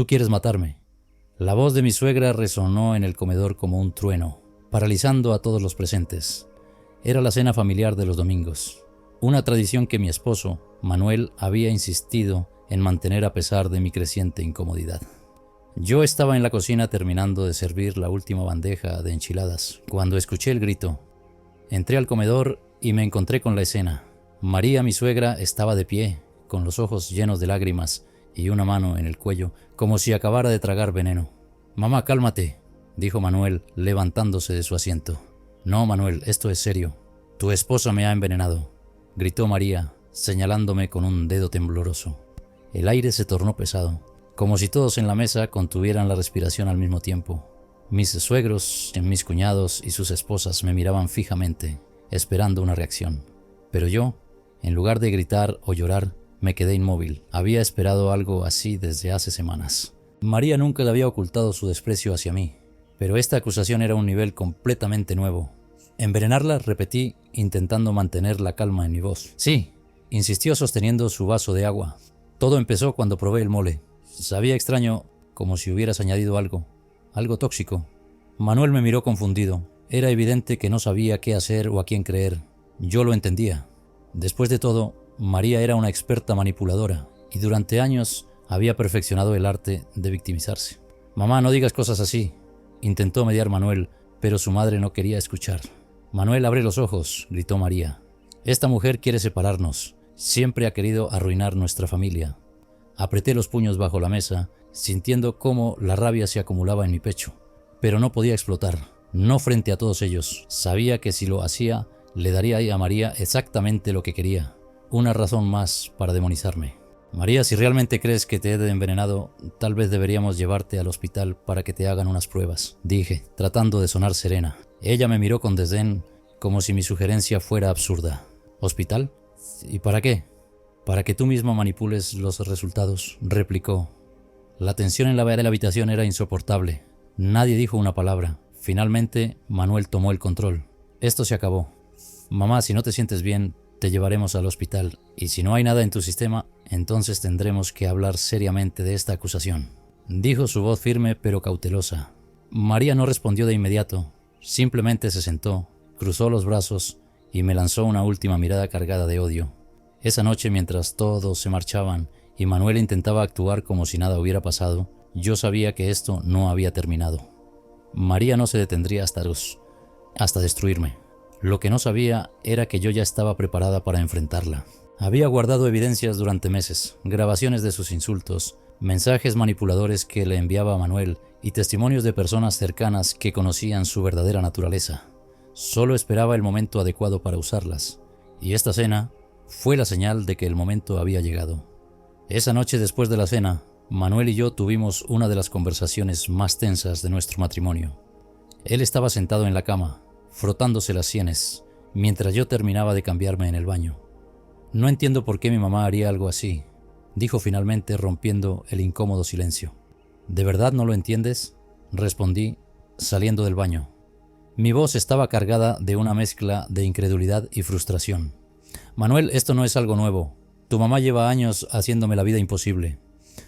Tú quieres matarme. La voz de mi suegra resonó en el comedor como un trueno, paralizando a todos los presentes. Era la cena familiar de los domingos, una tradición que mi esposo, Manuel, había insistido en mantener a pesar de mi creciente incomodidad. Yo estaba en la cocina terminando de servir la última bandeja de enchiladas, cuando escuché el grito. Entré al comedor y me encontré con la escena. María, mi suegra, estaba de pie, con los ojos llenos de lágrimas y una mano en el cuello, como si acabara de tragar veneno. «Mamá, cálmate», dijo Manuel, levantándose de su asiento. «No, Manuel, esto es serio. Tu esposa me ha envenenado», gritó María, señalándome con un dedo tembloroso. El aire se tornó pesado, como si todos en la mesa contuvieran la respiración al mismo tiempo. Mis suegros, mis cuñados y sus esposas me miraban fijamente, esperando una reacción. Pero yo, en lugar de gritar o llorar, me quedé inmóvil. Había esperado algo así desde hace semanas. María nunca le había ocultado su desprecio hacia mí, pero esta acusación era un nivel completamente nuevo. «¿Envenenarla?», repetí, intentando mantener la calma en mi voz. «Sí», insistió sosteniendo su vaso de agua. «Todo empezó cuando probé el mole. Sabía extraño, como si hubieras añadido algo tóxico». Manuel me miró confundido. Era evidente que no sabía qué hacer o a quién creer. Yo lo entendía. Después de todo, María era una experta manipuladora y durante años había perfeccionado el arte de victimizarse. «Mamá, no digas cosas así», intentó mediar Manuel, pero su madre no quería escuchar. «Manuel, abre los ojos», gritó María. «Esta mujer quiere separarnos. Siempre ha querido arruinar nuestra familia». Apreté los puños bajo la mesa, sintiendo cómo la rabia se acumulaba en mi pecho. Pero no podía explotar, no frente a todos ellos. Sabía que si lo hacía, le daría a María exactamente lo que quería. Una razón más para demonizarme. «María, si realmente crees que te he envenenado, tal vez deberíamos llevarte al hospital para que te hagan unas pruebas», dije, tratando de sonar serena. Ella me miró con desdén, como si mi sugerencia fuera absurda. «¿Hospital? ¿Y para qué?» «Para que tú mismo manipules los resultados», replicó. La tensión en la habitación era insoportable. Nadie dijo una palabra. Finalmente, Manuel tomó el control. «Esto se acabó. Mamá, si no te sientes bien, te llevaremos al hospital. Y si no hay nada en tu sistema, entonces tendremos que hablar seriamente de esta acusación», dijo su voz firme pero cautelosa. María no respondió de inmediato. Simplemente se sentó, cruzó los brazos y me lanzó una última mirada cargada de odio. Esa noche, mientras todos se marchaban y Manuel intentaba actuar como si nada hubiera pasado, yo sabía que esto no había terminado. María no se detendría hasta destruirme. Lo que no sabía era que yo ya estaba preparada para enfrentarla. Había guardado evidencias durante meses, grabaciones de sus insultos, mensajes manipuladores que le enviaba a Manuel y testimonios de personas cercanas que conocían su verdadera naturaleza. Solo esperaba el momento adecuado para usarlas, y esta cena fue la señal de que el momento había llegado. Esa noche, después de la cena, Manuel y yo tuvimos una de las conversaciones más tensas de nuestro matrimonio. Él estaba sentado en la cama, frotándose las sienes, mientras yo terminaba de cambiarme en el baño. «No entiendo por qué mi mamá haría algo así», dijo finalmente, rompiendo el incómodo silencio. «¿De verdad no lo entiendes?», respondí, saliendo del baño. Mi voz estaba cargada de una mezcla de incredulidad y frustración. «Manuel, esto no es algo nuevo. Tu mamá lleva años haciéndome la vida imposible.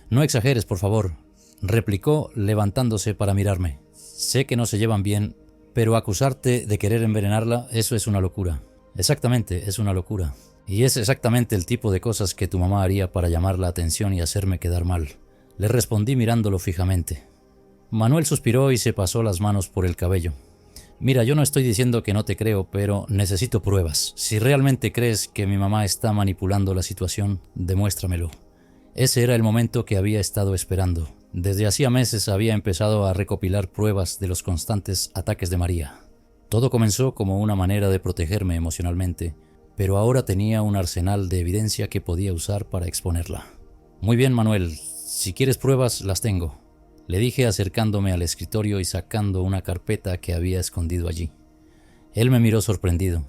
No exageres, por favor», replicó, levantándose para mirarme. «Sé que no se llevan bien, pero acusarte de querer envenenarla, eso es una locura». «Exactamente, es una locura. Y es exactamente el tipo de cosas que tu mamá haría para llamar la atención y hacerme quedar mal», le respondí mirándolo fijamente. Manuel suspiró y se pasó las manos por el cabello. «Mira, yo no estoy diciendo que no te creo, pero necesito pruebas. Si realmente crees que mi mamá está manipulando la situación, demuéstramelo». Ese era el momento que había estado esperando. Desde hacía meses había empezado a recopilar pruebas de los constantes ataques de María. Todo comenzó como una manera de protegerme emocionalmente, pero ahora tenía un arsenal de evidencia que podía usar para exponerla. «Muy bien, Manuel, si quieres pruebas, las tengo», le dije acercándome al escritorio y sacando una carpeta que había escondido allí. Él me miró sorprendido.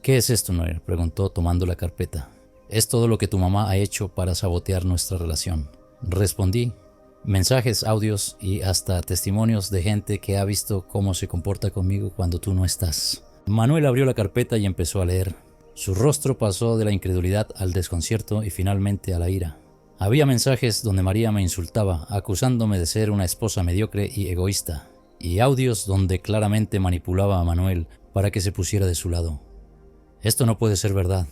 «¿Qué es esto, Noel?», preguntó tomando la carpeta. «Es todo lo que tu mamá ha hecho para sabotear nuestra relación», respondí. «Mensajes, audios y hasta testimonios de gente que ha visto cómo se comporta conmigo cuando tú no estás». Manuel abrió la carpeta y empezó a leer. Su rostro pasó de la incredulidad al desconcierto y finalmente a la ira. Había mensajes donde María me insultaba, acusándome de ser una esposa mediocre y egoísta, y audios donde claramente manipulaba a Manuel para que se pusiera de su lado. «Esto no puede ser verdad»,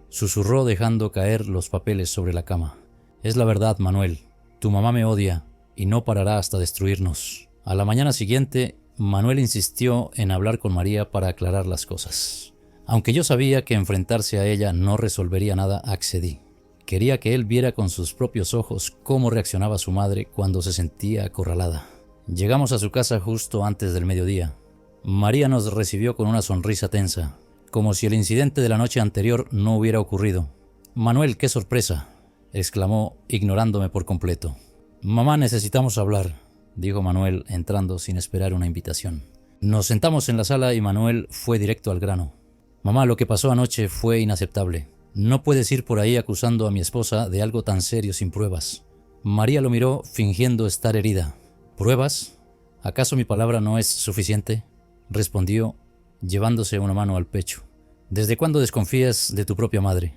susurró dejando caer los papeles sobre la cama. «Es la verdad, Manuel. Tu mamá me odia y no parará hasta destruirnos». A la mañana siguiente, Manuel insistió en hablar con María para aclarar las cosas. Aunque yo sabía que enfrentarse a ella no resolvería nada, accedí. Quería que él viera con sus propios ojos cómo reaccionaba su madre cuando se sentía acorralada. Llegamos a su casa justo antes del mediodía. María nos recibió con una sonrisa tensa, como si el incidente de la noche anterior no hubiera ocurrido. «Manuel, qué sorpresa», exclamó, ignorándome por completo. «Mamá, necesitamos hablar», dijo Manuel, entrando sin esperar una invitación. Nos sentamos en la sala y Manuel fue directo al grano. «Mamá, lo que pasó anoche fue inaceptable. No puedes ir por ahí acusando a mi esposa de algo tan serio sin pruebas». María lo miró fingiendo estar herida. «¿Pruebas? ¿Acaso mi palabra no es suficiente?», respondió, llevándose una mano al pecho. «¿Desde cuándo desconfías de tu propia madre?».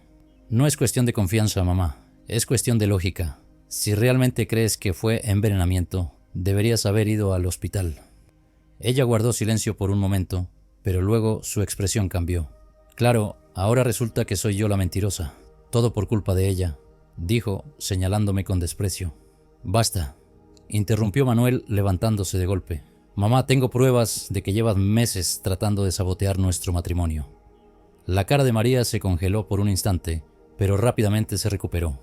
«No es cuestión de confianza, mamá. Es cuestión de lógica. Si realmente crees que fue envenenamiento, deberías haber ido al hospital». Ella guardó silencio por un momento, pero luego su expresión cambió. «Claro, ahora resulta que soy yo la mentirosa. Todo por culpa de ella», dijo, señalándome con desprecio. «Basta», interrumpió Manuel levantándose de golpe. «Mamá, tengo pruebas de que llevas meses tratando de sabotear nuestro matrimonio». La cara de María se congeló por un instante, pero rápidamente se recuperó.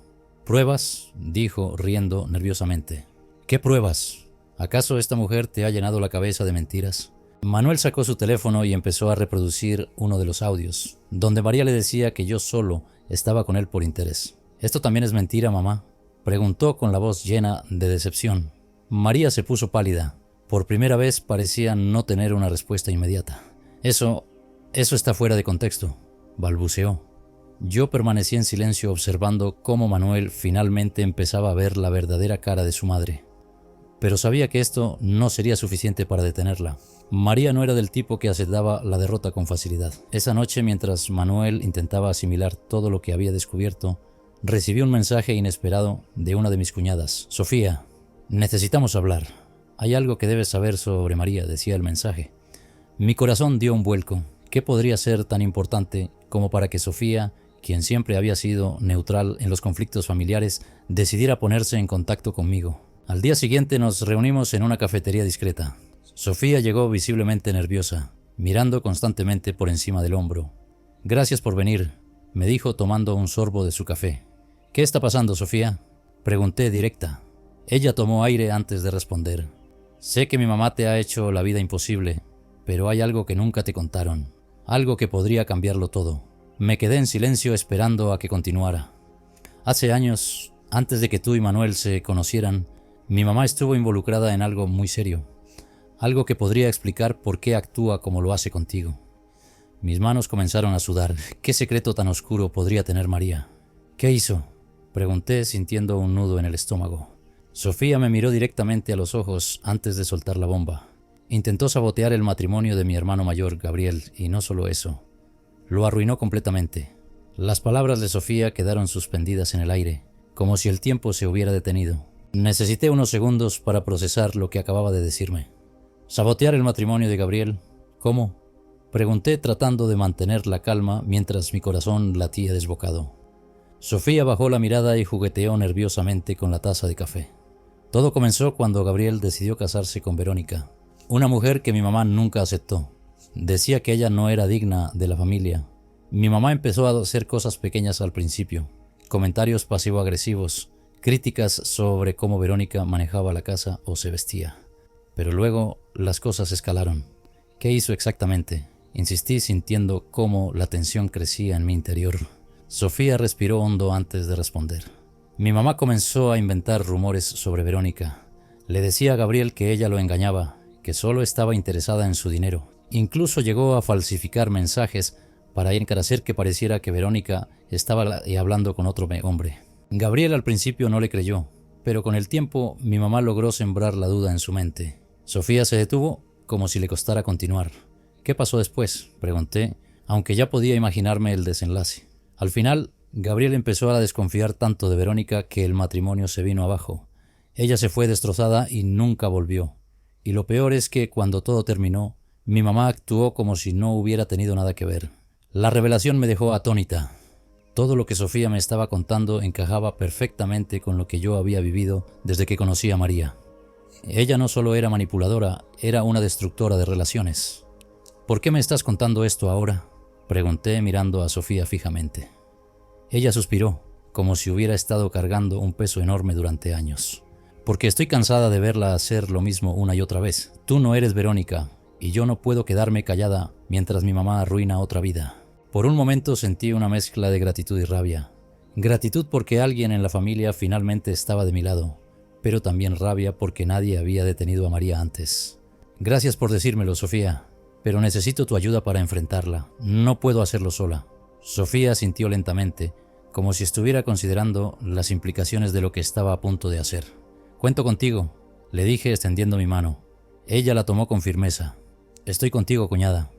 «¿Pruebas?», dijo, riendo nerviosamente. «¿Qué pruebas? ¿Acaso esta mujer te ha llenado la cabeza de mentiras?». Manuel sacó su teléfono y empezó a reproducir uno de los audios, donde María le decía que yo solo estaba con él por interés. «¿Esto también es mentira, mamá?», preguntó con la voz llena de decepción. María se puso pálida. Por primera vez parecía no tener una respuesta inmediata. Eso está fuera de contexto», balbuceó. Yo permanecí en silencio observando cómo Manuel finalmente empezaba a ver la verdadera cara de su madre. Pero sabía que esto no sería suficiente para detenerla. María no era del tipo que aceptaba la derrota con facilidad. Esa noche, mientras Manuel intentaba asimilar todo lo que había descubierto, recibí un mensaje inesperado de una de mis cuñadas. «Sofía, necesitamos hablar. Hay algo que debes saber sobre María», decía el mensaje. Mi corazón dio un vuelco. ¿Qué podría ser tan importante como para que Sofía, quien siempre había sido neutral en los conflictos familiares, decidiera ponerse en contacto conmigo? Al día siguiente nos reunimos en una cafetería discreta. Sofía llegó visiblemente nerviosa, mirando constantemente por encima del hombro. «Gracias por venir», me dijo tomando un sorbo de su café. «¿Qué está pasando, Sofía?», pregunté directa. Ella tomó aire antes de responder. «Sé que mi mamá te ha hecho la vida imposible, pero hay algo que nunca te contaron, algo que podría cambiarlo todo». Me quedé en silencio esperando a que continuara. «Hace años, antes de que tú y Manuel se conocieran, mi mamá estuvo involucrada en algo muy serio, algo que podría explicar por qué actúa como lo hace contigo». Mis manos comenzaron a sudar. ¿Qué secreto tan oscuro podría tener María? «¿Qué hizo?», pregunté sintiendo un nudo en el estómago. Sofía me miró directamente a los ojos antes de soltar la bomba. «Intentó sabotear el matrimonio de mi hermano mayor, Gabriel, y no solo eso. Lo arruinó completamente». Las palabras de Sofía quedaron suspendidas en el aire, como si el tiempo se hubiera detenido. Necesité unos segundos para procesar lo que acababa de decirme. «¿Sabotear el matrimonio de Gabriel? ¿Cómo?», pregunté tratando de mantener la calma mientras mi corazón latía desbocado. Sofía bajó la mirada y jugueteó nerviosamente con la taza de café. «Todo comenzó cuando Gabriel decidió casarse con Verónica, una mujer que mi mamá nunca aceptó. Decía que ella no era digna de la familia. Mi mamá empezó a hacer cosas pequeñas al principio, comentarios pasivo-agresivos, críticas sobre cómo Verónica manejaba la casa o se vestía. Pero luego las cosas escalaron». «¿Qué hizo exactamente?», insistí sintiendo cómo la tensión crecía en mi interior. Sofía respiró hondo antes de responder. «Mi mamá comenzó a inventar rumores sobre Verónica. Le decía a Gabriel que ella lo engañaba, que solo estaba interesada en su dinero. Incluso llegó a falsificar mensajes para hacer que pareciera que Verónica estaba hablando con otro hombre. Gabriel al principio no le creyó, pero con el tiempo mi mamá logró sembrar la duda en su mente». Sofía se detuvo como si le costara continuar. «¿Qué pasó después?», pregunté, aunque ya podía imaginarme el desenlace. «Al final, Gabriel empezó a desconfiar tanto de Verónica que el matrimonio se vino abajo. Ella se fue destrozada y nunca volvió. Y lo peor es que cuando todo terminó, mi mamá actuó como si no hubiera tenido nada que ver. La revelación me dejó atónita. Todo lo que Sofía me estaba contando encajaba perfectamente con lo que yo había vivido desde que conocí a María. Ella no solo era manipuladora, era una destructora de relaciones. ¿Por qué me estás contando esto ahora?, pregunté mirando a Sofía fijamente. Ella suspiró, como si hubiera estado cargando un peso enorme durante años. Porque estoy cansada de verla hacer lo mismo una y otra vez. Tú no eres Verónica, y yo no puedo quedarme callada mientras mi mamá arruina otra vida. Por un momento sentí una mezcla de gratitud y rabia. Gratitud porque alguien en la familia finalmente estaba de mi lado, pero también rabia porque nadie había detenido a María antes. Gracias por decírmelo, Sofía, pero necesito tu ayuda para enfrentarla. No puedo hacerlo sola. Sofía asintió lentamente, como si estuviera considerando las implicaciones de lo que estaba a punto de hacer. Cuento contigo, le dije extendiendo mi mano. Ella la tomó con firmeza. Estoy contigo, cuñada.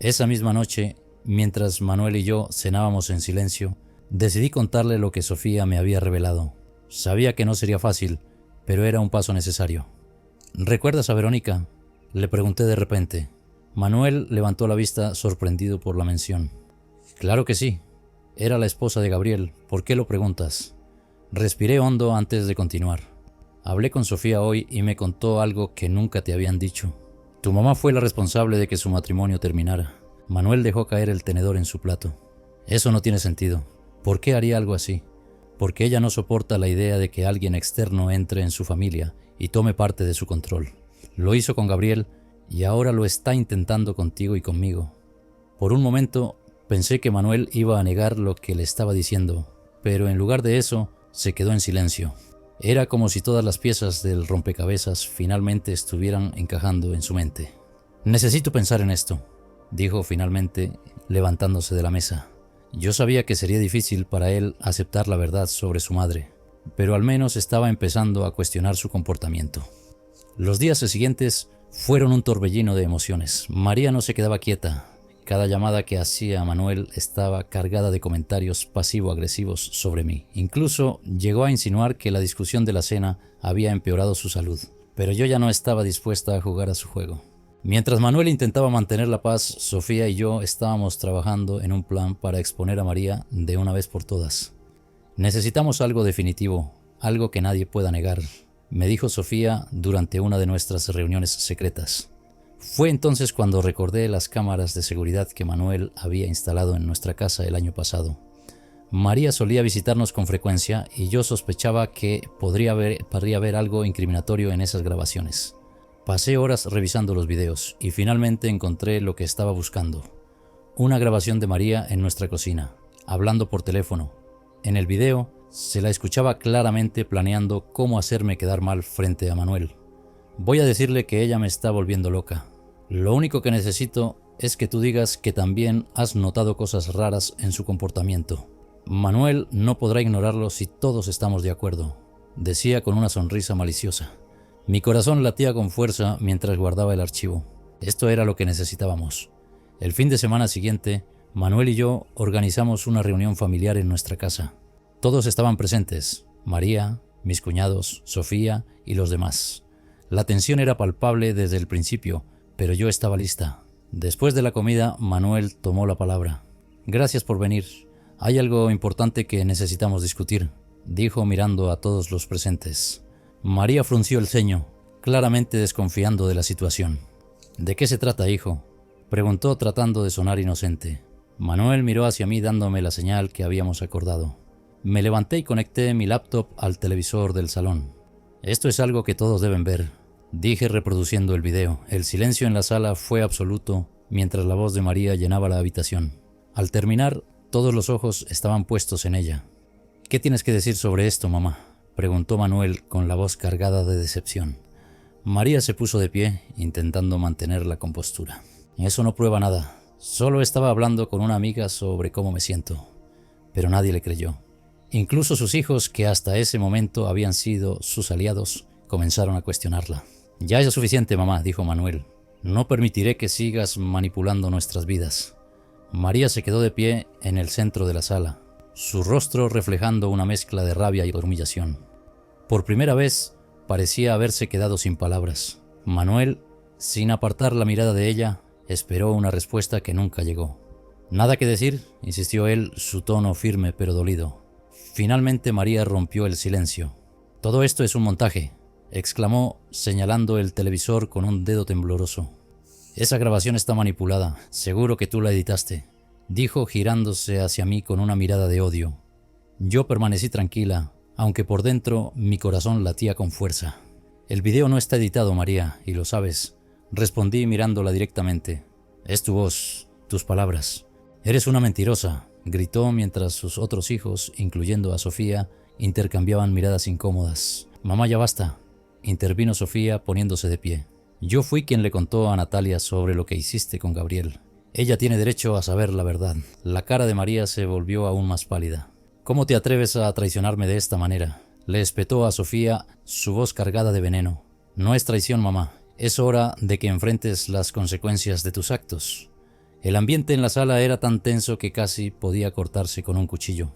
Esa misma noche, mientras Manuel y yo cenábamos en silencio, decidí contarle lo que Sofía me había revelado. Sabía que no sería fácil, pero era un paso necesario. ¿Recuerdas a Verónica?, le pregunté de repente. Manuel levantó la vista sorprendido por la mención. Claro que sí. Era la esposa de Gabriel. ¿Por qué lo preguntas? Respiré hondo antes de continuar. Hablé con Sofía hoy y me contó algo que nunca te habían dicho. Tu mamá fue la responsable de que su matrimonio terminara. Manuel dejó caer el tenedor en su plato. Eso no tiene sentido. ¿Por qué haría algo así? Porque ella no soporta la idea de que alguien externo entre en su familia y tome parte de su control. Lo hizo con Gabriel y ahora lo está intentando contigo y conmigo. Por un momento pensé que Manuel iba a negar lo que le estaba diciendo, pero en lugar de eso se quedó en silencio. Era como si todas las piezas del rompecabezas finalmente estuvieran encajando en su mente. Necesito pensar en esto, dijo finalmente, levantándose de la mesa. Yo sabía que sería difícil para él aceptar la verdad sobre su madre, pero al menos estaba empezando a cuestionar su comportamiento. Los días siguientes fueron un torbellino de emociones. María no se quedaba quieta. Cada llamada que hacía a Manuel estaba cargada de comentarios pasivo-agresivos sobre mí. Incluso llegó a insinuar que la discusión de la cena había empeorado su salud, pero yo ya no estaba dispuesta a jugar a su juego. Mientras Manuel intentaba mantener la paz, Sofía y yo estábamos trabajando en un plan para exponer a María de una vez por todas. Necesitamos algo definitivo, algo que nadie pueda negar, me dijo Sofía durante una de nuestras reuniones secretas. Fue entonces cuando recordé las cámaras de seguridad que Manuel había instalado en nuestra casa el año pasado. María solía visitarnos con frecuencia y yo sospechaba que podría haber algo incriminatorio en esas grabaciones. Pasé horas revisando los videos y finalmente encontré lo que estaba buscando. Una grabación de María en nuestra cocina, hablando por teléfono. En el video se la escuchaba claramente planeando cómo hacerme quedar mal frente a Manuel. Voy a decirle que ella me está volviendo loca. Lo único que necesito es que tú digas que también has notado cosas raras en su comportamiento. Manuel no podrá ignorarlo si todos estamos de acuerdo, decía con una sonrisa maliciosa. Mi corazón latía con fuerza mientras guardaba el archivo. Esto era lo que necesitábamos. El fin de semana siguiente, Manuel y yo organizamos una reunión familiar en nuestra casa. Todos estaban presentes, María, mis cuñados, Sofía y los demás. La tensión era palpable desde el principio, pero yo estaba lista. Después de la comida, Manuel tomó la palabra. Gracias por venir. Hay algo importante que necesitamos discutir, dijo mirando a todos los presentes. María frunció el ceño, claramente desconfiando de la situación. ¿De qué se trata, hijo?, preguntó tratando de sonar inocente. Manuel miró hacia mí dándome la señal que habíamos acordado. Me levanté y conecté mi laptop al televisor del salón. Esto es algo que todos deben ver, dije reproduciendo el video. El silencio en la sala fue absoluto mientras la voz de María llenaba la habitación. Al terminar, todos los ojos estaban puestos en ella. ¿Qué tienes que decir sobre esto, mamá?, preguntó Manuel con la voz cargada de decepción. María se puso de pie, intentando mantener la compostura. Eso no prueba nada. Solo estaba hablando con una amiga sobre cómo me siento. Pero nadie le creyó. Incluso sus hijos, que hasta ese momento habían sido sus aliados, comenzaron a cuestionarla. Ya es suficiente, mamá, dijo Manuel. No permitiré que sigas manipulando nuestras vidas. María se quedó de pie en el centro de la sala. su rostro reflejando una mezcla de rabia y humillación. Por primera vez parecía haberse quedado sin palabras. Manuel, sin apartar la mirada de ella, esperó una respuesta que nunca llegó. «Nada que decir», insistió él, su tono firme pero dolido. Finalmente María rompió el silencio. «Todo esto es un montaje», exclamó, señalando el televisor con un dedo tembloroso. «Esa grabación está manipulada, seguro que tú la editaste», dijo girándose hacia mí con una mirada de odio. Yo permanecí tranquila, aunque por dentro mi corazón latía con fuerza. «El video no está editado, María, y lo sabes», respondí mirándola directamente. «Es tu voz, tus palabras». «Eres una mentirosa», gritó mientras sus otros hijos, incluyendo a Sofía, intercambiaban miradas incómodas. «Mamá, ya basta», intervino Sofía poniéndose de pie. «Yo fui quien le contó a Natalia sobre lo que hiciste con Gabriel. Ella tiene derecho a saber la verdad». La cara de María se volvió aún más pálida. «¿Cómo te atreves a traicionarme de esta manera?», le espetó a Sofía, su voz cargada de veneno. «No es traición, mamá. Es hora de que enfrentes las consecuencias de tus actos». El ambiente en la sala era tan tenso que casi podía cortarse con un cuchillo.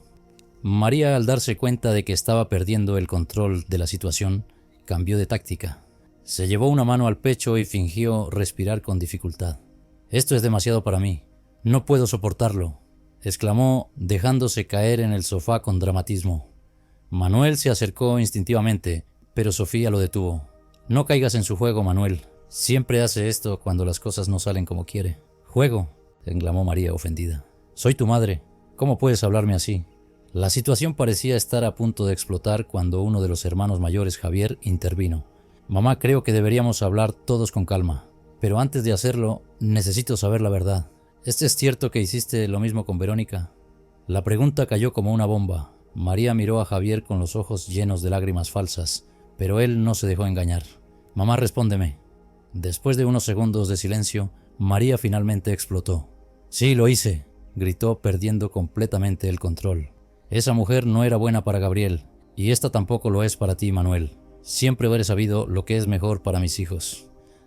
María, al darse cuenta de que estaba perdiendo el control de la situación, cambió de táctica. Se llevó una mano al pecho y fingió respirar con dificultad. «Esto es demasiado para mí. No puedo soportarlo», exclamó, dejándose caer en el sofá con dramatismo. Manuel se acercó instintivamente, pero Sofía lo detuvo. «No caigas en su juego, Manuel. Siempre hace esto cuando las cosas no salen como quiere». «¿Juego?», exclamó María ofendida. «Soy tu madre. ¿Cómo puedes hablarme así?». La situación parecía estar a punto de explotar cuando uno de los hermanos mayores, Javier, intervino. «Mamá, creo que deberíamos hablar todos con calma. Pero antes de hacerlo, necesito saber la verdad. ¿Es cierto que hiciste lo mismo con Verónica?». La pregunta cayó como una bomba. María miró a Javier con los ojos llenos de lágrimas falsas, pero él no se dejó engañar. «Mamá, respóndeme». Después de unos segundos de silencio, María finalmente explotó. «Sí, lo hice», gritó, perdiendo completamente el control. «Esa mujer no era buena para Gabriel, y esta tampoco lo es para ti, Manuel. Siempre habré sabido lo que es mejor para mis hijos».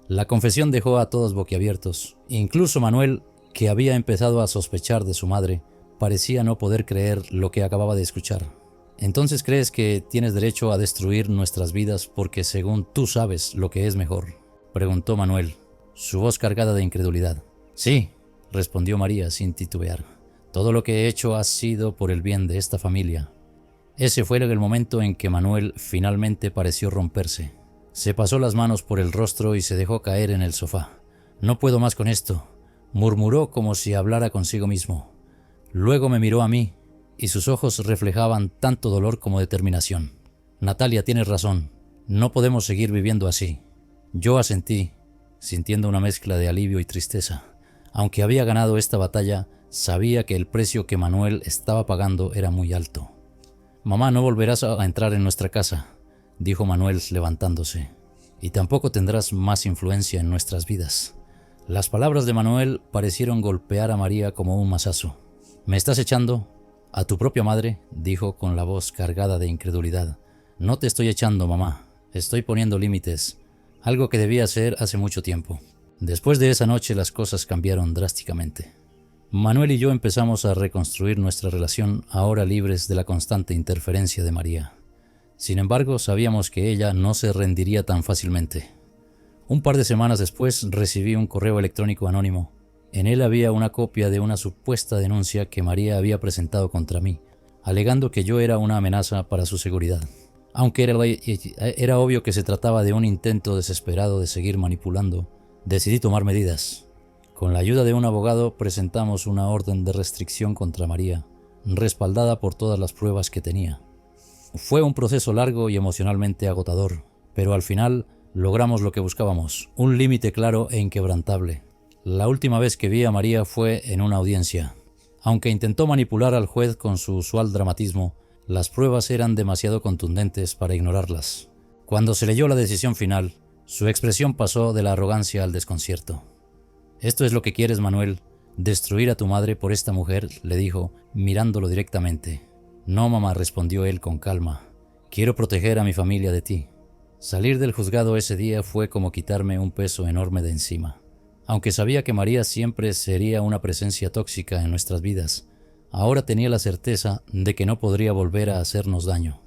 La confesión dejó a todos boquiabiertos. Incluso Manuel, que había empezado a sospechar de su madre, parecía no poder creer lo que acababa de escuchar. «¿Entonces crees que tienes derecho a destruir nuestras vidas porque según tú sabes lo que es mejor?», preguntó Manuel, su voz cargada de incredulidad. «Sí», respondió María sin titubear. «Todo lo que he hecho ha sido por el bien de esta familia». Ese fue el momento en que Manuel finalmente pareció romperse. Se pasó las manos por el rostro y se dejó caer en el sofá. «No puedo más con esto», murmuró como si hablara consigo mismo. Luego me miró a mí, y sus ojos reflejaban tanto dolor como determinación. «Natalia, tienes razón. No podemos seguir viviendo así». Yo asentí, sintiendo una mezcla de alivio y tristeza. Aunque había ganado esta batalla, sabía que el precio que Manuel estaba pagando era muy alto. «Mamá, no volverás a entrar en nuestra casa», dijo Manuel levantándose, «y tampoco tendrás más influencia en nuestras vidas». Las palabras de Manuel parecieron golpear a María como un mazazo. «¿Me estás echando? A tu propia madre», dijo con la voz cargada de incredulidad. «No te estoy echando, mamá. Estoy poniendo límites. Algo que debía hacer hace mucho tiempo». Después de esa noche las cosas cambiaron drásticamente. Manuel y yo empezamos a reconstruir nuestra relación, ahora libres de la constante interferencia de María. Sin embargo, sabíamos que ella no se rendiría tan fácilmente. Un par de semanas después recibí un correo electrónico anónimo. En él había una copia de una supuesta denuncia que María había presentado contra mí, alegando que yo era una amenaza para su seguridad. Aunque era obvio que se trataba de un intento desesperado de seguir manipulando, decidí tomar medidas. Con la ayuda de un abogado presentamos una orden de restricción contra María, respaldada por todas las pruebas que tenía. Fue un proceso largo y emocionalmente agotador, pero al final logramos lo que buscábamos, un límite claro e inquebrantable. La última vez que vi a María fue en una audiencia. Aunque intentó manipular al juez con su usual dramatismo, las pruebas eran demasiado contundentes para ignorarlas. Cuando se leyó la decisión final, su expresión pasó de la arrogancia al desconcierto. «¿Esto es lo que quieres, Manuel? ¿Destruir a tu madre por esta mujer?», le dijo, mirándolo directamente. «No, mamá», respondió él con calma. «Quiero proteger a mi familia de ti». Salir del juzgado ese día fue como quitarme un peso enorme de encima. Aunque sabía que María siempre sería una presencia tóxica en nuestras vidas, Ahora tenía la certeza de que no podría volver a hacernos daño.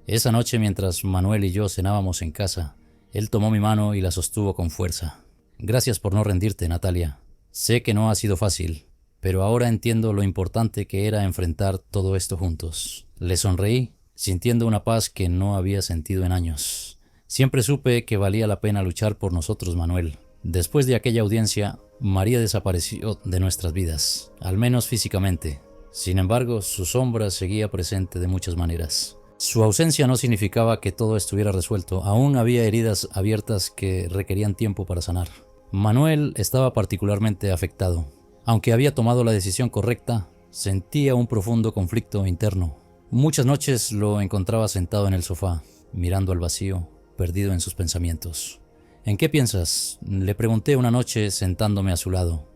Esa noche, mientras Manuel y yo cenábamos en casa, él tomó mi mano y la sostuvo con fuerza. Gracias por no rendirte, Natalia. Sé que no ha sido fácil, pero ahora entiendo lo importante que era enfrentar todo esto juntos. Le sonreí, sintiendo una paz que no había sentido en años. Siempre supe que valía la pena luchar por nosotros, Manuel. Después de aquella audiencia, María desapareció de nuestras vidas, al menos físicamente. Sin embargo, su sombra seguía presente de muchas maneras. Su ausencia no significaba que todo estuviera resuelto. Aún había heridas abiertas que requerían tiempo para sanar. Manuel estaba particularmente afectado. Aunque había tomado la decisión correcta, sentía un profundo conflicto interno. Muchas noches lo encontraba sentado en el sofá, mirando al vacío, perdido en sus pensamientos. ¿En qué piensas?, le pregunté una noche sentándome a su lado.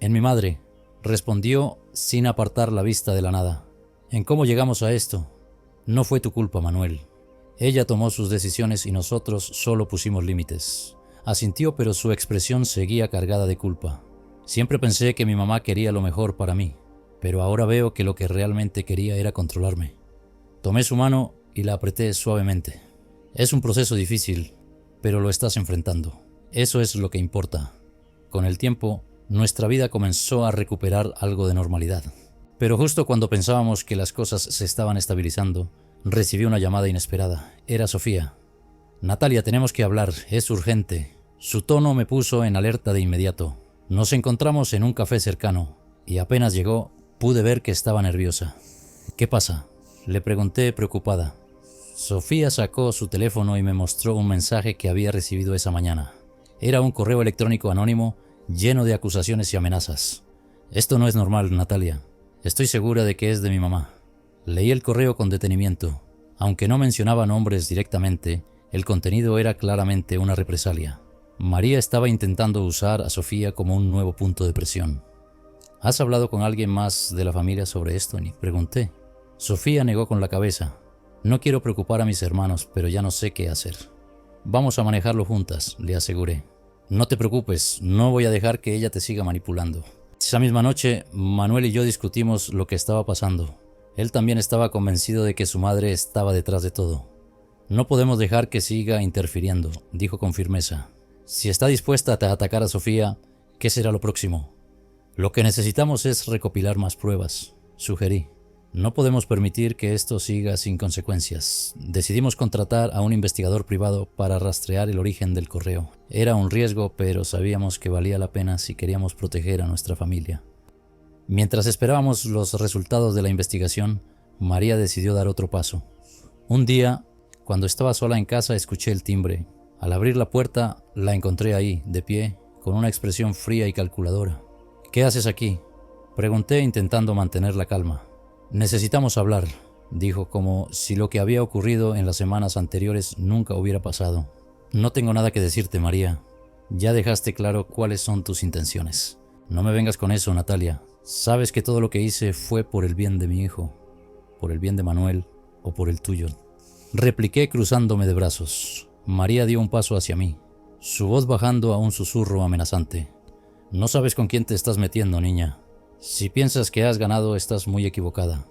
En mi madre, respondió sin apartar la vista de la nada. ¿En cómo llegamos a esto? No fue tu culpa, Manuel. Ella tomó sus decisiones y nosotros solo pusimos límites. Asintió, pero su expresión seguía cargada de culpa. Siempre pensé que mi mamá quería lo mejor para mí, pero ahora veo que lo que realmente quería era controlarme. Tomé su mano y la apreté suavemente. Es un proceso difícil, pero lo estás enfrentando. Eso es lo que importa. Con el tiempo, nuestra vida comenzó a recuperar algo de normalidad. Pero justo cuando pensábamos que las cosas se estaban estabilizando, recibí una llamada inesperada. Era Sofía. Natalia, tenemos que hablar, es urgente. Su tono me puso en alerta de inmediato. Nos encontramos en un café cercano, y apenas llegó, pude ver que estaba nerviosa. ¿Qué pasa?, le pregunté preocupada. Sofía sacó su teléfono y me mostró un mensaje que había recibido esa mañana. Era un correo electrónico anónimo lleno de acusaciones y amenazas. Esto no es normal, Natalia. Estoy segura de que es de mi mamá. Leí el correo con detenimiento. Aunque no mencionaba nombres directamente, el contenido era claramente una represalia. María estaba intentando usar a Sofía como un nuevo punto de presión. ¿Has hablado con alguien más de la familia sobre esto?, Nick? Pregunté. Sofía negó con la cabeza. No quiero preocupar a mis hermanos, pero ya no sé qué hacer. Vamos a manejarlo juntas, le aseguré. No te preocupes, no voy a dejar que ella te siga manipulando. Esa misma noche, Manuel y yo discutimos lo que estaba pasando. Él también estaba convencido de que su madre estaba detrás de todo. No podemos dejar que siga interfiriendo, dijo con firmeza. Si está dispuesta a atacar a Sofía, ¿qué será lo próximo? Lo que necesitamos es recopilar más pruebas, sugerí. No podemos permitir que esto siga sin consecuencias. Decidimos contratar a un investigador privado para rastrear el origen del correo. Era un riesgo, pero sabíamos que valía la pena si queríamos proteger a nuestra familia. Mientras esperábamos los resultados de la investigación, María decidió dar otro paso. Un día, cuando estaba sola en casa, escuché el timbre. Al abrir la puerta, la encontré ahí, de pie, con una expresión fría y calculadora. ¿Qué haces aquí?, pregunté intentando mantener la calma. Necesitamos hablar, dijo, como si lo que había ocurrido en las semanas anteriores nunca hubiera pasado. No tengo nada que decirte, María. Ya dejaste claro cuáles son tus intenciones. No me vengas con eso, Natalia. Sabes que todo lo que hice fue por el bien de mi hijo, por el bien de Manuel o por el tuyo. Repliqué cruzándome de brazos. María dio un paso hacia mí, su voz bajando a un susurro amenazante. No sabes con quién te estás metiendo, niña. Si piensas que has ganado, estás muy equivocada.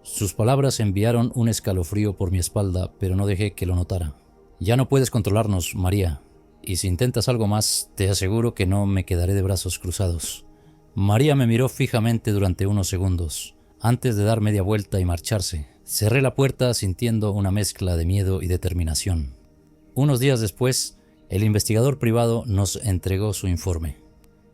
Sus palabras enviaron un escalofrío por mi espalda, pero no dejé que lo notara. Ya no puedes controlarnos, María, y si intentas algo más, te aseguro que no me quedaré de brazos cruzados. María me miró fijamente durante unos segundos, antes de dar media vuelta y marcharse. Cerré la puerta sintiendo una mezcla de miedo y determinación. Unos días después, el investigador privado nos entregó su informe.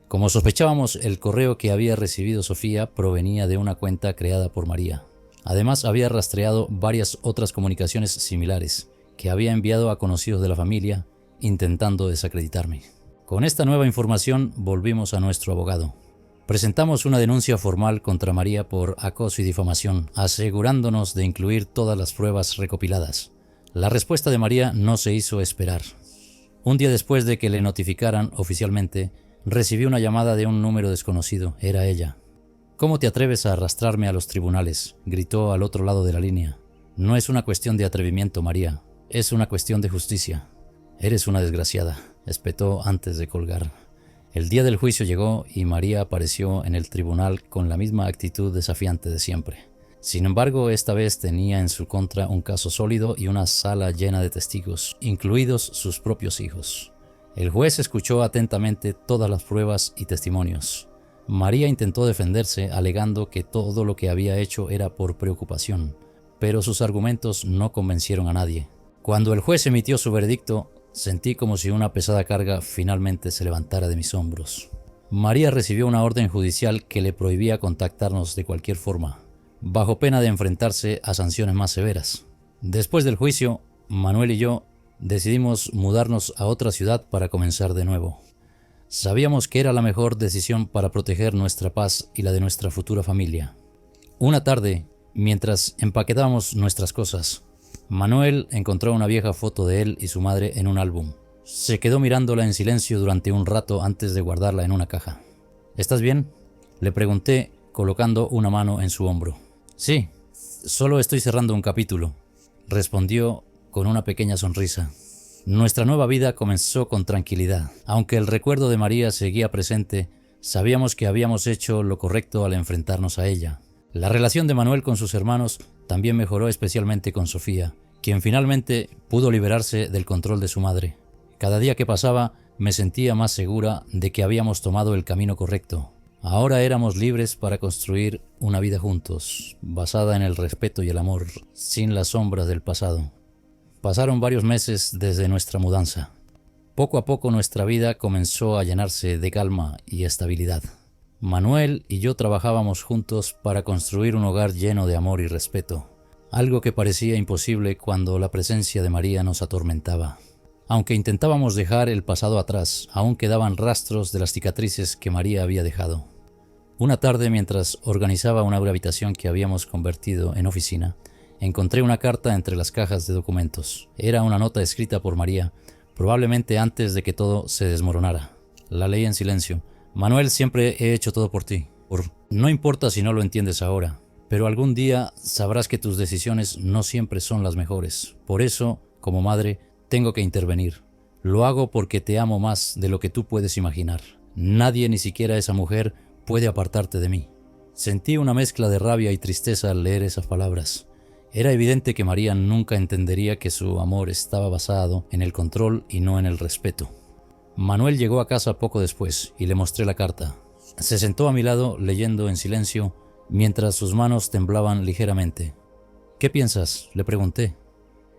Como sospechábamos, el correo que había recibido Sofía provenía de una cuenta creada por María. Además, había rastreado varias otras comunicaciones similares que había enviado a conocidos de la familia, intentando desacreditarme. Con esta nueva información, volvimos a nuestro abogado. Presentamos una denuncia formal contra María por acoso y difamación, asegurándonos de incluir todas las pruebas recopiladas. La respuesta de María no se hizo esperar. Un día después de que le notificaran oficialmente, recibí una llamada de un número desconocido. Era ella. «¿Cómo te atreves a arrastrarme a los tribunales?», gritó al otro lado de la línea. «No es una cuestión de atrevimiento, María. Es una cuestión de justicia». «Eres una desgraciada», espetó antes de colgar. El día del juicio llegó y María apareció en el tribunal con la misma actitud desafiante de siempre. Sin embargo, esta vez tenía en su contra un caso sólido y una sala llena de testigos, incluidos sus propios hijos. El juez escuchó atentamente todas las pruebas y testimonios. María intentó defenderse alegando que todo lo que había hecho era por preocupación, pero sus argumentos no convencieron a nadie. Cuando el juez emitió su veredicto, sentí como si una pesada carga finalmente se levantara de mis hombros. María recibió una orden judicial que le prohibía contactarnos de cualquier forma, bajo pena de enfrentarse a sanciones más severas. Después del juicio, Manuel y yo decidimos mudarnos a otra ciudad para comenzar de nuevo. Sabíamos que era la mejor decisión para proteger nuestra paz y la de nuestra futura familia. Una tarde, mientras empaquetábamos nuestras cosas, Manuel encontró una vieja foto de él y su madre en un álbum. Se quedó mirándola en silencio durante un rato antes de guardarla en una caja. ¿Estás bien?, le pregunté, colocando una mano en su hombro. Sí, solo estoy cerrando un capítulo, respondió con una pequeña sonrisa. Nuestra nueva vida comenzó con tranquilidad. Aunque el recuerdo de María seguía presente, sabíamos que habíamos hecho lo correcto al enfrentarnos a ella. La relación de Manuel con sus hermanos también mejoró, especialmente con Sofía, quien finalmente pudo liberarse del control de su madre. Cada día que pasaba me sentía más segura de que habíamos tomado el camino correcto. Ahora éramos libres para construir una vida juntos, basada en el respeto y el amor, sin las sombras del pasado. Pasaron varios meses desde nuestra mudanza. Poco a poco nuestra vida comenzó a llenarse de calma y estabilidad. Manuel y yo trabajábamos juntos para construir un hogar lleno de amor y respeto, algo que parecía imposible cuando la presencia de María nos atormentaba. Aunque intentábamos dejar el pasado atrás, aún quedaban rastros de las cicatrices que María había dejado. Una tarde, mientras organizaba una habitación que habíamos convertido en oficina, encontré una carta entre las cajas de documentos. Era una nota escrita por María, probablemente antes de que todo se desmoronara. La leí en silencio. Manuel, siempre he hecho todo por ti. No importa si no lo entiendes ahora, pero algún día sabrás que tus decisiones no siempre son las mejores. Por eso, como madre, tengo que intervenir. Lo hago porque te amo más de lo que tú puedes imaginar. Nadie, ni siquiera esa mujer, puede apartarte de mí. Sentí una mezcla de rabia y tristeza al leer esas palabras. Era evidente que María nunca entendería que su amor estaba basado en el control y no en el respeto. Manuel llegó a casa poco después y le mostré la carta. Se sentó a mi lado leyendo en silencio mientras sus manos temblaban ligeramente. ¿Qué piensas?, le pregunté.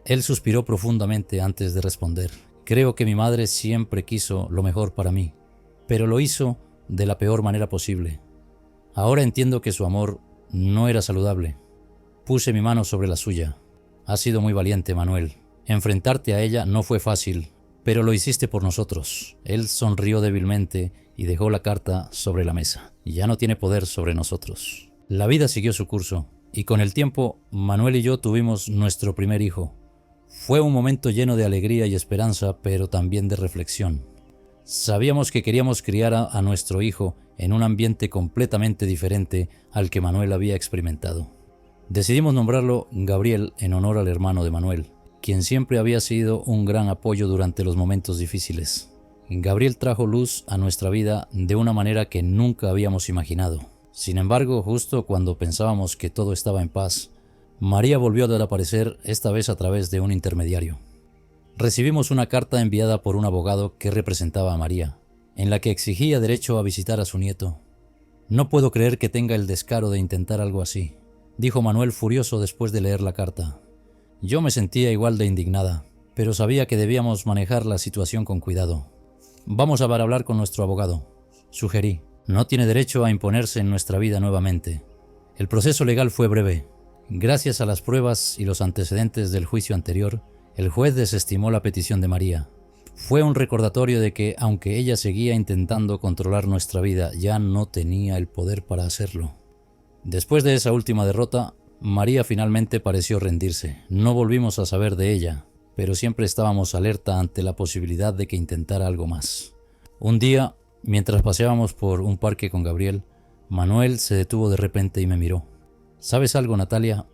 Él suspiró profundamente antes de responder. Creo que mi madre siempre quiso lo mejor para mí, pero lo hizo de la peor manera posible. Ahora entiendo que su amor no era saludable. Puse mi mano sobre la suya. Has sido muy valiente, Manuel. Enfrentarte a ella no fue fácil, pero lo hiciste por nosotros. Él sonrió débilmente y dejó la carta sobre la mesa. Ya no tiene poder sobre nosotros. La vida siguió su curso, y con el tiempo, Manuel y yo tuvimos nuestro primer hijo. Fue un momento lleno de alegría y esperanza, pero también de reflexión. Sabíamos que queríamos criar a nuestro hijo en un ambiente completamente diferente al que Manuel había experimentado. Decidimos nombrarlo Gabriel en honor al hermano de Manuel, quien siempre había sido un gran apoyo durante los momentos difíciles. Gabriel trajo luz a nuestra vida de una manera que nunca habíamos imaginado. Sin embargo, justo cuando pensábamos que todo estaba en paz, María volvió a desaparecer, esta vez a través de un intermediario. Recibimos una carta enviada por un abogado que representaba a María, en la que exigía derecho a visitar a su nieto. No puedo creer que tenga el descaro de intentar algo así, dijo Manuel furioso después de leer la carta. Yo me sentía igual de indignada, pero sabía que debíamos manejar la situación con cuidado. Vamos a hablar con nuestro abogado, sugerí. No tiene derecho a imponerse en nuestra vida nuevamente. El proceso legal fue breve. Gracias a las pruebas y los antecedentes del juicio anterior, el juez desestimó la petición de María. Fue un recordatorio de que, aunque ella seguía intentando controlar nuestra vida, ya no tenía el poder para hacerlo. Después de esa última derrota, María finalmente pareció rendirse. No volvimos a saber de ella, pero siempre estábamos alerta ante la posibilidad de que intentara algo más. Un día, mientras paseábamos por un parque con Gabriel, Manuel se detuvo de repente y me miró. ¿Sabes algo, Natalia?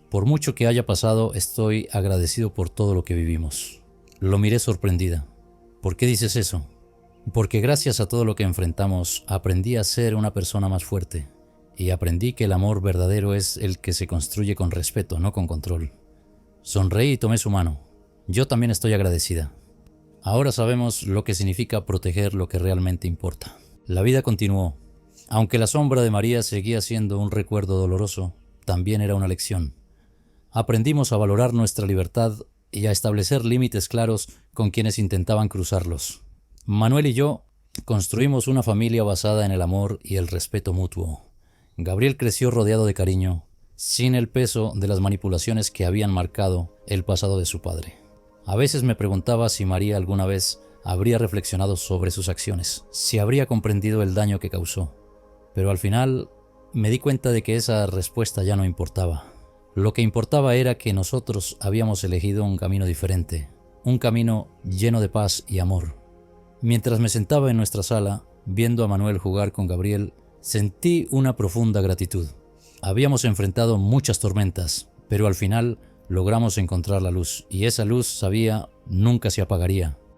Por mucho que haya pasado, estoy agradecido por todo lo que vivimos. Lo miré sorprendida. ¿Por qué dices eso? Porque gracias a todo lo que enfrentamos, aprendí a ser una persona más fuerte. Y aprendí que el amor verdadero es el que se construye con respeto, no con control. Sonreí y tomé su mano. Yo también estoy agradecida. Ahora sabemos lo que significa proteger lo que realmente importa. La vida continuó. Aunque la sombra de María seguía siendo un recuerdo doloroso, también era una lección. Aprendimos a valorar nuestra libertad y a establecer límites claros con quienes intentaban cruzarlos. Manuel y yo construimos una familia basada en el amor y el respeto mutuo. Gabriel creció rodeado de cariño, sin el peso de las manipulaciones que habían marcado el pasado de su padre. A veces me preguntaba si María alguna vez habría reflexionado sobre sus acciones, si habría comprendido el daño que causó. Pero al final me di cuenta de que esa respuesta ya no importaba. Lo que importaba era que nosotros habíamos elegido un camino diferente, un camino lleno de paz y amor. Mientras me sentaba en nuestra sala, viendo a Manuel jugar con Gabriel, sentí una profunda gratitud. Habíamos enfrentado muchas tormentas, pero al final logramos encontrar la luz, y esa luz, sabía, nunca se apagaría.